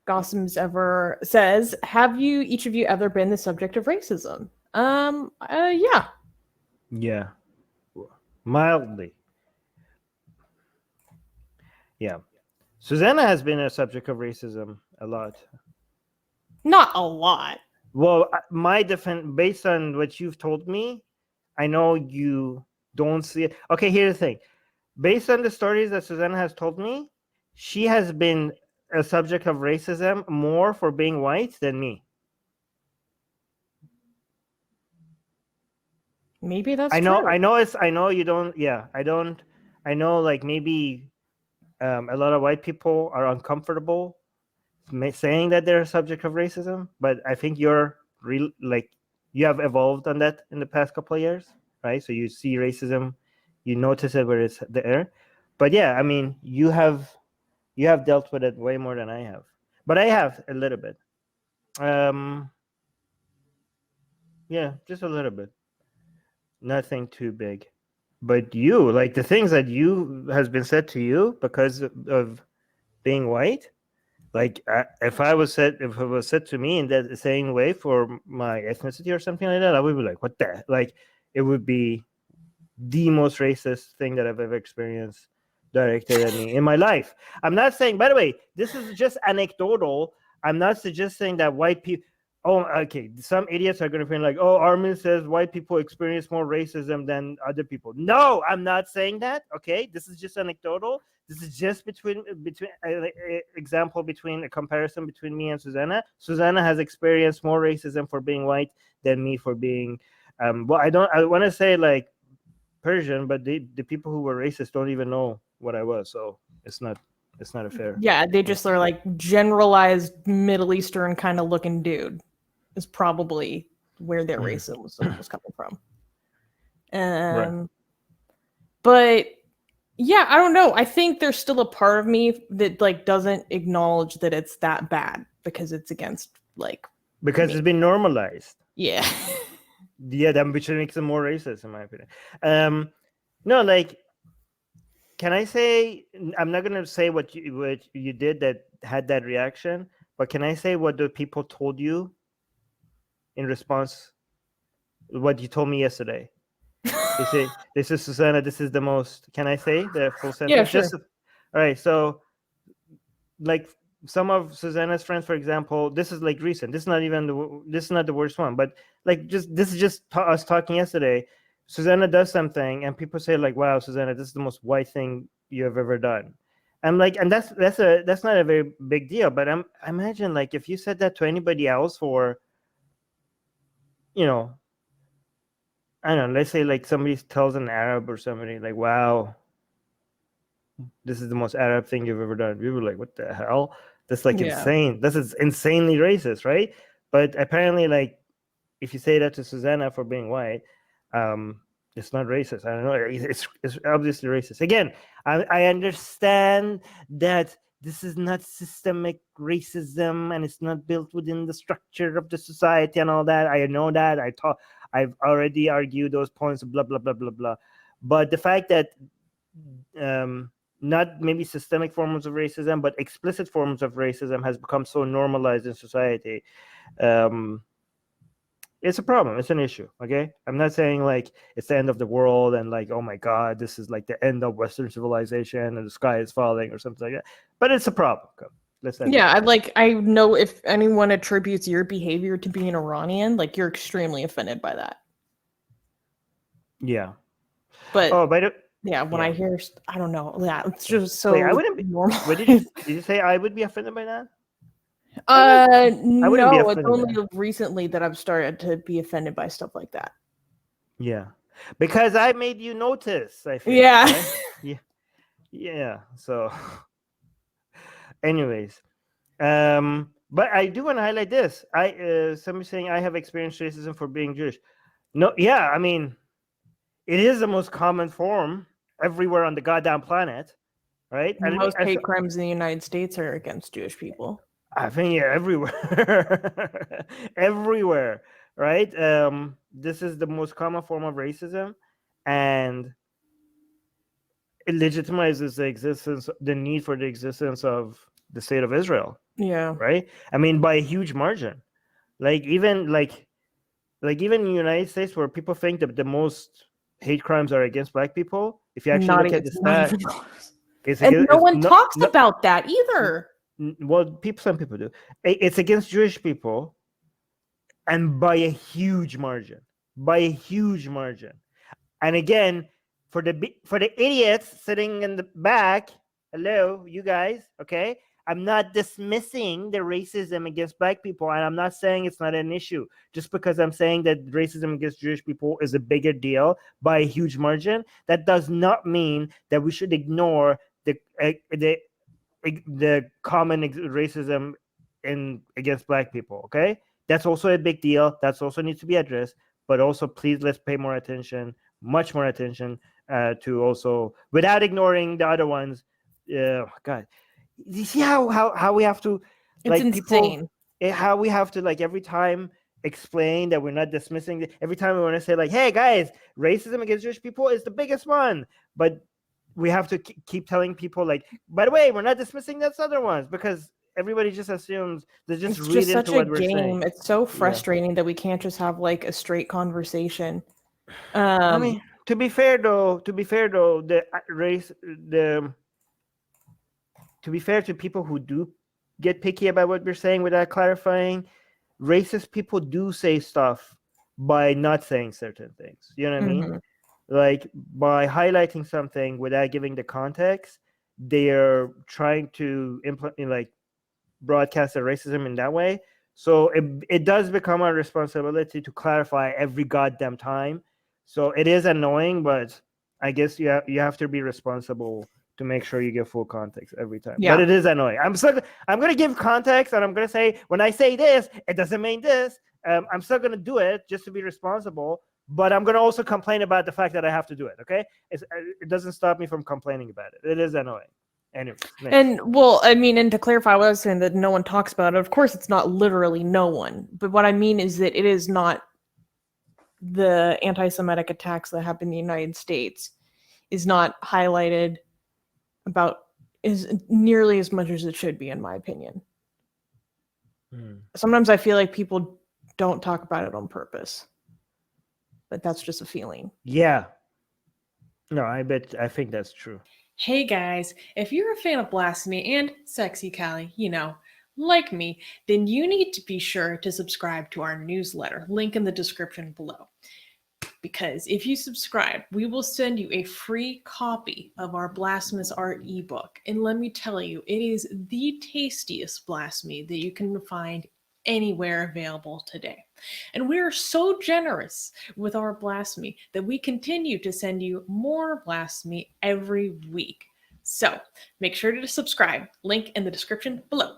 Gossams ever says, have you, each of you, ever been the subject of racism? Yeah. Yeah. Mildly. Yeah. Susanna has been a subject of racism a lot. Not a lot. Well, my defense, based on what you've told me, I know you don't see it. Okay, here's the thing. Based on the stories that Susanna has told me, she has been a subject of racism more for being white than me. Maybe that's I know. true. I know you don't. Yeah, I don't. I know. Like maybe a lot of white people are uncomfortable saying that they're a subject of racism, but I think you're real. Like you have evolved on that in the past couple of years, right? So you see racism, you notice it where it's there. But yeah, I mean, you have dealt with it way more than I have, but I have a little bit. Yeah, just a little bit. Nothing too big. But you, like the things that you has been said to you because of being white, like if it was said to me in that same way for my ethnicity or something like that, I would be like, what the, like it would be the most racist thing that I've ever experienced directed at me in my life. I'm not saying, by the way, this is just anecdotal. I'm not suggesting that white people. Oh, okay. Some idiots are going to feel like, oh, Armin says white people experience more racism than other people. No, I'm not saying that. Okay, this is just anecdotal. This is just between example between a comparison between me and Susanna. Susanna has experienced more racism for being white than me for being. Well, I want to say like Persian, but the people who were racist don't even know what I was, so it's not a fair. Yeah, they just are like generalized Middle Eastern kind of looking dude is probably where their racism was coming from. Right. But yeah, I don't know. I think there's still a part of me that like doesn't acknowledge that it's that bad because it's against like Because me. it's been normalized. Yeah. Yeah, that which makes them more racist, in my opinion. No, like, can I say? I'm not gonna say what you did that had that reaction, but can I say what the people told you in response? What you told me yesterday. They say, "This is Susanna. This is the most." Can I say the full Yeah, sentence? sure. Just all right. So, like some of Susanna's friends, for example, this is like recent. This is not even this is not the worst one, but like just this is just us talking yesterday. Susanna does something, and people say like, "Wow, Susanna, this is the most white thing you have ever done." I'm like, and that's not a very big deal. But I imagine like if you said that to anybody else, for you know, I don't know, let's say like somebody tells an Arab or somebody like, "Wow, this is the most Arab thing you've ever done." We were like, "What the hell? That's like Yeah. insane. This is insanely racist, right?" But apparently, like, if you say that to Susanna for being white, it's not racist. I don't know. It's obviously racist. Again, I understand that this is not systemic racism and it's not built within the structure of the society and all that. I know that. I've already argued those points. Blah blah blah blah blah. But the fact that not maybe systemic forms of racism, but explicit forms of racism has become so normalized in society. It's a problem. It's an issue. Okay, I'm not saying like it's the end of the world and like, oh my god, this is like the end of Western civilization and the sky is falling or something like that. But it's a problem. Okay. Let's end Yeah, it. I know if anyone attributes your behavior to being Iranian, like you're extremely offended by that. Yeah. But Oh, by the yeah, when I yeah. hear, I don't know, yeah, it's just Wait, I so wouldn't be. normal. What did you say? I would be offended by that? I wouldn't be No, it's offended by only that. recently that I've started to be offended by stuff like that. Yeah, because I made you notice. I think, Yeah. right? Yeah, yeah. So, anyways, but I do want to highlight this. Somebody saying I have experienced racism for being Jewish. No, yeah, I mean, it is the most common form everywhere on the goddamn planet, right? And Most hate crimes in the United States are against Jewish people. I think yeah, everywhere, everywhere, right? This is the most common form of racism, and it legitimizes the need for the existence of the state of Israel, Yeah. right? I mean, by a huge margin. Even in the United States, where people think that the most hate crimes are against Black people, if you actually look at the It's not stat, even close. it's And against, no it's one no, talks no, about that either. well, some people do. It's against Jewish people, and by a huge margin. By a huge margin. And again, for the idiots sitting in the back, hello, you guys, okay? I'm not dismissing the racism against Black people, and I'm not saying it's not an issue. Just because I'm saying that racism against Jewish people is a bigger deal by a huge margin, that does not mean that we should ignore the common racism against Black people. Okay, that's also a big deal. That's also needs to be addressed. But also, please, let's pay more attention, much more attention, to also, without ignoring the other ones. God, you see how we have to, It's like, insane. how we have to, like, every time explain that we're not dismissing every time we want to say, like, hey guys, racism against Jewish people is the biggest one, but we have to keep telling people, like, by the way, we're not dismissing those other ones, because everybody just assumes they just It's read just into such a what we're saying. game. It's so frustrating that we can't just have like a straight conversation. I mean, to be fair though, the race, to be fair to people who do get picky about what we're saying without clarifying, racist people do say stuff by not saying certain things. You know what I mean? Like, by highlighting something without giving the context, they're trying to broadcast the racism in that way. So it does become our responsibility to clarify every goddamn time. So it is annoying, but I guess you have to be responsible to make sure you give full context every time. Yeah. But it is annoying. I'm going to give context, and I'm going to say, when I say this, it doesn't mean this. I'm still going to do it just to be responsible. But I'm going to also complain about the fact that I have to do it, okay? It doesn't stop me from complaining about it. It is annoying. Anyways, next. And well, I mean, and to clarify what I was saying, that no one talks about it, of course it's not literally no one. But what I mean is that it is not the anti-Semitic attacks that happen in the United States is not highlighted about is nearly as much as it should be, in my opinion. Sometimes I feel like people don't talk about it on purpose. But that's just a feeling. Yeah. No, I think that's true. Hey guys, if you're a fan of Blasphemy and Sexy Callie, like me, then you need to be sure to subscribe to our newsletter, link in the description below. Because if you subscribe, we will send you a free copy of our Blasphemous Art ebook. And let me tell you, it is the tastiest blasphemy that you can find anywhere available today. And we are so generous with our blasphemy that we continue to send you more blasphemy every week. So make sure to subscribe, link in the description below.